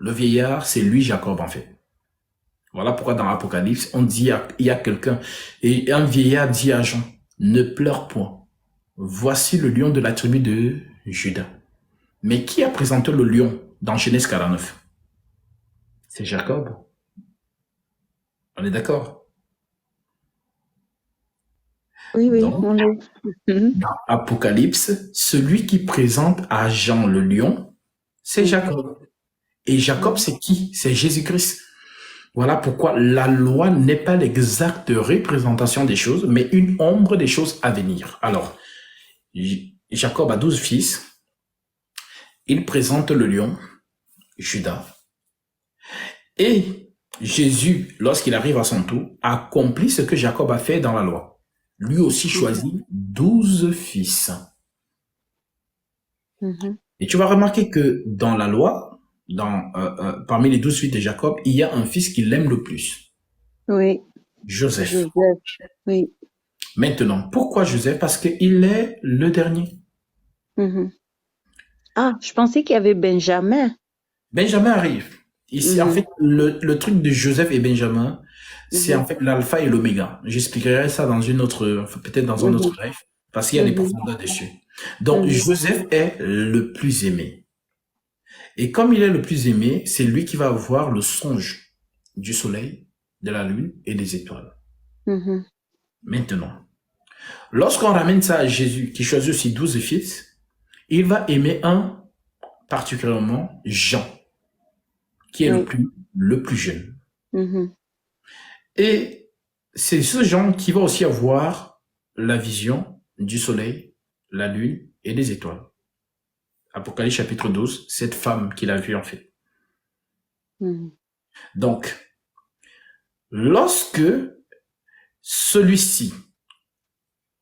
Le vieillard, c'est lui Jacob en fait. Voilà pourquoi dans l'Apocalypse, on dit, il y a quelqu'un, et un vieillard dit à Jean, ne pleure point. Voici le lion de la tribu de Juda. Mais qui a présenté le lion dans Genèse 49? C'est Jacob. On est d'accord? Oui, oui, Donc, on est. Mhm. dans Apocalypse, celui qui présente à Jean le lion, c'est Jacob. Et Jacob, Mhm. c'est qui? C'est Jésus-Christ. Voilà pourquoi la loi n'est pas l'exacte représentation des choses, mais une ombre des choses à venir. Alors, Jacob a 12 fils. Il présente le lion, Judas. Et Jésus, lorsqu'il arrive à son tour, accomplit ce que Jacob a fait dans la loi. Lui aussi choisit 12 fils. Mhm. Et tu vas remarquer que dans la loi, parmi les 12 fils de Jacob, il y a un fils qu'il aime le plus, Oui, Joseph. Joseph. Oui. Maintenant, pourquoi Joseph? Parce qu'il est le dernier. Mhm. Ah, je pensais qu'il y avait Benjamin. Benjamin arrive. Ici, en Mhm. fait, le truc de Joseph et Benjamin, c'est en Mhm. fait l'alpha et l'oméga. J'expliquerai ça dans une autre, enfin, peut-être dans un autre Mhm. rêve, parce qu'il y a des Mhm. profondeurs dessus. Donc, Mhm. Joseph est le plus aimé. Et comme il est le plus aimé, c'est lui qui va avoir le songe du soleil, de la lune et des étoiles. Mhm. Maintenant, lorsqu'on ramène ça à Jésus, qui choisit aussi 12 fils, il va aimer un particulièrement Jean, qui est Oui. le plus jeune. Mhm. Et c'est ce Jean qui va aussi avoir la vision du soleil, la lune et des étoiles. Apocalypse chapitre 12, cette femme qu'il a vue en fait. Mhm. Donc, lorsque celui-ci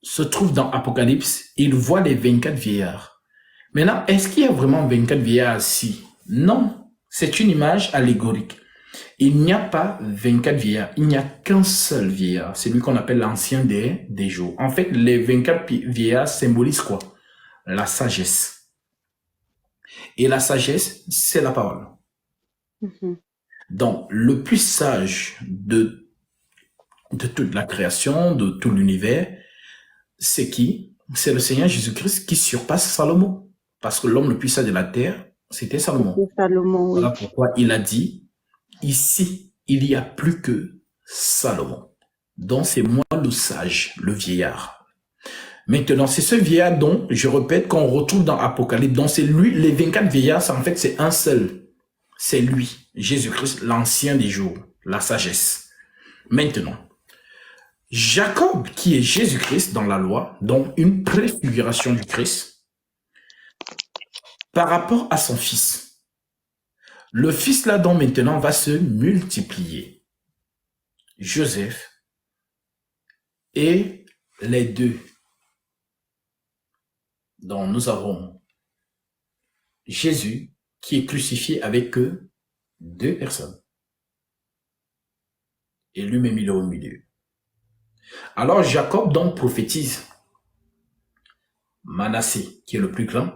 se trouve dans Apocalypse, il voit les 24 vieillards. Maintenant, est-ce qu'il y a vraiment 24 vieillards assis? Non, c'est une image allégorique. Il n'y a pas 24 vieillards, il n'y a qu'un seul vieillard. C'est lui qu'on appelle l'ancien des jours. En fait, les 24 vieillards symbolisent quoi? La sagesse. Et la sagesse, c'est la parole. Mhm. Donc, le plus sage de toute la création, de tout l'univers, c'est qui? C'est le Seigneur Jésus-Christ qui surpasse Salomon. Parce que l'homme le plus sage de la terre, c'était Salomon. C'était Salomon, Voilà oui. pourquoi il a dit, ici, il n'y a plus que Salomon. Donc, c'est moi le sage, le vieillard. Maintenant, c'est ce vieillard dont, je répète, qu'on retrouve dans Apocalypse. Donc, c'est lui, les 24 vieillards, en fait, c'est un seul. C'est lui, Jésus-Christ, l'ancien des jours, la sagesse. Maintenant, Jacob, qui est Jésus-Christ dans la loi, donc une préfiguration du Christ, par rapport à son fils. Le fils là dont maintenant va se multiplier. Joseph et les deux. Donc nous avons Jésus qui est crucifié avec deux personnes. Et lui-même il est au milieu. Alors Jacob donc prophétise Manassé qui est le plus grand,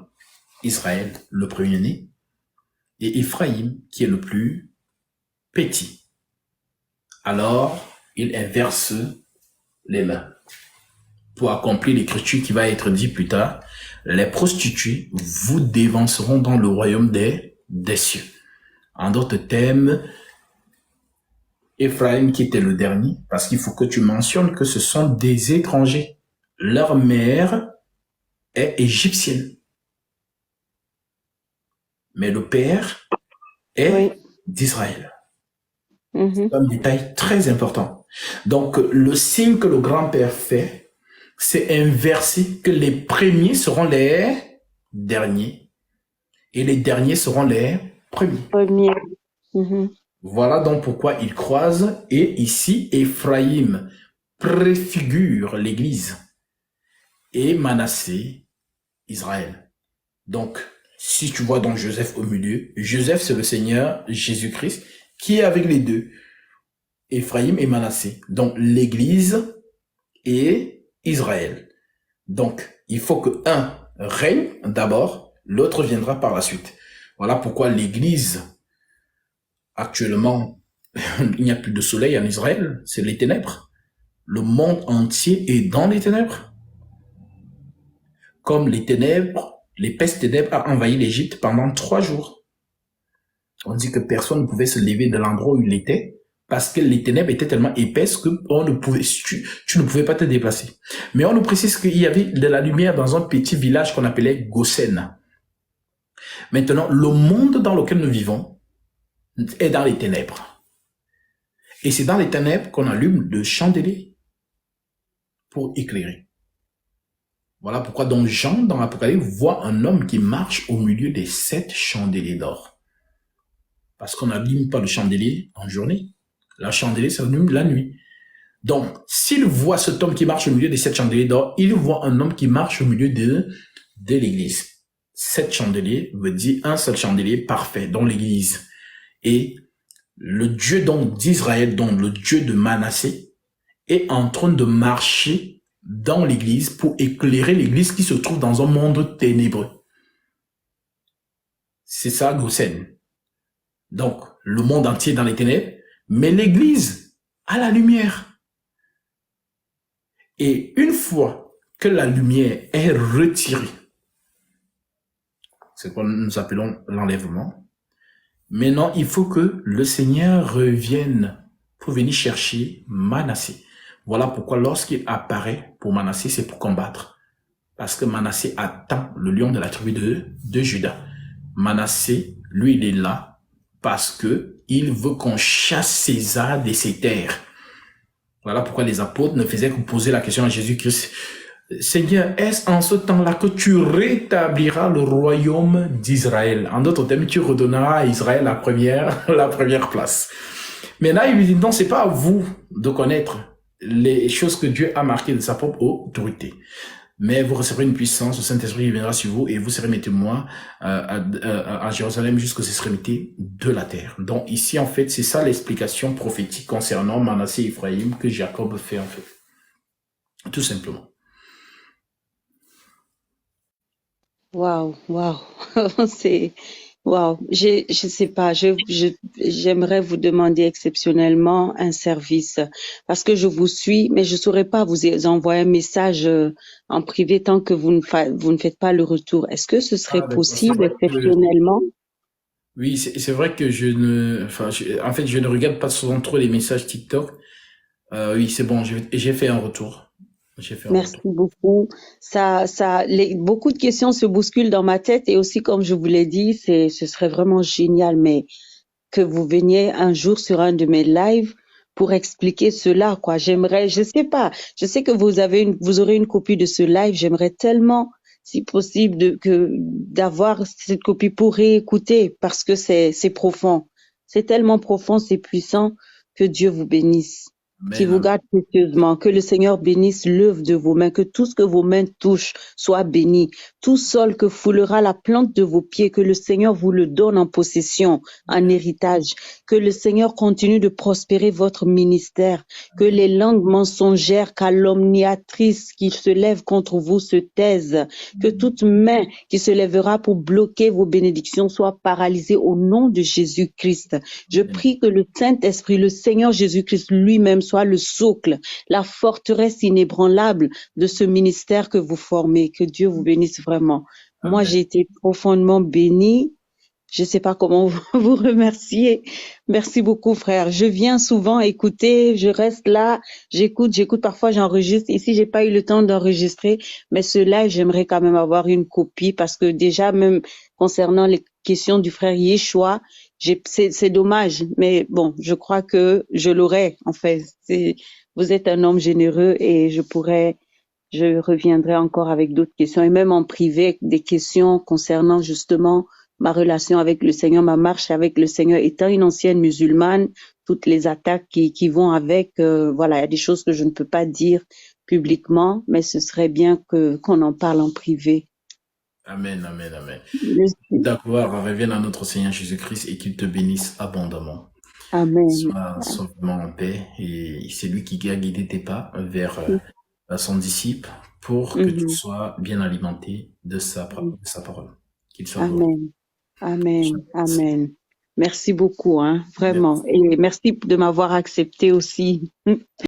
Israël le premier-né, et Ephraïm qui est le plus petit. Alors il inverse les mains pour accomplir l'écriture qui va être dit plus tard. Les prostituées vous dévanceront dans le royaume des cieux. En d'autres termes, Éphraïm qui était le dernier, parce qu'il faut que tu mentionnes que ce sont des étrangers. Leur mère est égyptienne, mais le père Oui. est d'Israël. Mhm. C'est un détail très important. Donc, le signe que le grand-père fait, c'est inverser que les premiers seront les derniers et les derniers seront les premiers. Premier. Mhm. Voilà donc pourquoi ils croisent. Et ici, Éphraïm préfigure l'Église et Manassé, Israël. Donc, si tu vois donc Joseph au milieu, Joseph c'est le Seigneur Jésus-Christ qui est avec les deux, Éphraïm et Manassé. Donc, l'Église et Israël. Donc, il faut que un règne d'abord, l'autre viendra par la suite. Voilà pourquoi l'Église Actuellement, il n'y a plus de soleil en Israël, c'est les ténèbres. Le monde entier est dans les ténèbres. Comme les ténèbres, l'épaisse ténèbre a envahi l'Égypte pendant 3 jours. On dit que personne ne pouvait se lever de l'endroit où il était parce que les ténèbres étaient tellement épaisses que tu ne pouvais pas te déplacer. Mais on nous précise qu'il y avait de la lumière dans un petit village qu'on appelait Gosen. Maintenant, le monde dans lequel nous vivons est dans les ténèbres. Et c'est dans les ténèbres qu'on allume le chandelier pour éclairer. Voilà pourquoi donc Jean, dans l'Apocalypse, voit un homme qui marche au milieu des 7 chandeliers d'or. Parce qu'on n'allume pas le chandelier en journée. La chandelier s'allume la nuit. Donc, s'il voit cet homme qui marche au milieu des 7 chandeliers d'or, il voit un homme qui marche au milieu de l'église. 7 chandeliers veut dire un seul chandelier parfait dans l'église. Et le Dieu donc d'Israël, donc le Dieu de Manassé, est en train de marcher dans l'église pour éclairer l'église qui se trouve dans un monde ténébreux. C'est ça, Gosen. Donc, le monde entier dans les ténèbres, mais l'église a la lumière. Et une fois que la lumière est retirée, c'est ce que nous appelons l'enlèvement, maintenant, il faut que le Seigneur revienne pour venir chercher Manassé. Voilà pourquoi lorsqu'il apparaît pour Manassé, c'est pour combattre. Parce que Manassé attend le lion de la tribu de Juda. Manassé, lui, il est là parce que il veut qu'on chasse César de ses terres. Voilà pourquoi les apôtres ne faisaient que poser la question à Jésus-Christ. Seigneur, est-ce en ce temps-là que tu rétabliras le royaume d'Israël? En d'autres termes, tu redonneras à Israël la première place. Mais là, il lui dit, non, c'est pas à vous de connaître les choses que Dieu a marquées de sa propre autorité. Mais vous recevrez une puissance, le Saint-Esprit viendra sur vous et vous serez mes témoins à Jérusalem jusqu'aux extrémités de la terre. Donc ici, en fait, c'est ça l'explication prophétique concernant Manassé et Ephraïm que Jacob fait, en fait. Tout simplement. Waouh, waouh. C'est waouh. Je sais pas. J'aimerais vous demander exceptionnellement un service parce que je vous suis, mais je saurais pas vous envoyer un message en privé tant que vous ne faites pas le retour. Est-ce que ce serait possible exceptionnellement? Oui, c'est vrai que je ne regarde pas souvent trop les messages TikTok. Oui, c'est bon, j'ai fait un retour. Merci beaucoup. Beaucoup de questions se bousculent dans ma tête et aussi, comme je vous l'ai dit, ce serait vraiment génial, mais que vous veniez un jour sur un de mes lives pour expliquer cela, quoi. J'aimerais, je sais pas, je sais que vous aurez une copie de ce live. J'aimerais tellement, si possible, d'avoir cette copie pour réécouter parce que c'est profond. C'est tellement profond, c'est puissant. Que Dieu vous bénisse. Qui vous garde précieusement, que le Seigneur bénisse l'œuvre de vos mains, que tout ce que vos mains touchent soit béni, tout sol que foulera la plante de vos pieds, que le Seigneur vous le donne en possession, en héritage, que le Seigneur continue de prospérer votre ministère, que les langues mensongères, calomniatrices qui se lèvent contre vous se taisent, que toute main qui se lèvera pour bloquer vos bénédictions soit paralysée au nom de Jésus-Christ. Je prie que le Saint-Esprit, le Seigneur Jésus-Christ lui-même soit le socle, la forteresse inébranlable de ce ministère que vous formez. Que Dieu vous bénisse vraiment. Amen. Moi, j'ai été profondément bénie. Je ne sais pas comment vous remercier. Merci beaucoup, frère. Je viens souvent écouter, je reste là, j'écoute, parfois j'enregistre. Ici, j'ai pas eu le temps d'enregistrer, mais ce live, j'aimerais quand même avoir une copie parce que déjà, même concernant les questions du frère Yeshua, c'est dommage, mais bon, je crois que je l'aurai, en fait. Vous êtes un homme généreux et je reviendrai encore avec d'autres questions et même en privé, des questions concernant justement ma relation avec le Seigneur, ma marche avec le Seigneur. Étant une ancienne musulmane, toutes les attaques qui vont avec, voilà, il y a des choses que je ne peux pas dire publiquement, mais ce serait bien qu'on en parle en privé. Amen, amen, amen. D'accord, revienne à notre Seigneur Jésus-Christ et qu'il te bénisse abondamment. Amen. Sois vraiment en paix et c'est lui qui a guidé tes pas vers son disciple pour que tu sois bien alimenté de sa parole. Qu'il soit amen. Amen. Amen. Merci beaucoup, hein, Merci. vraiment. Et merci de m'avoir accepté aussi.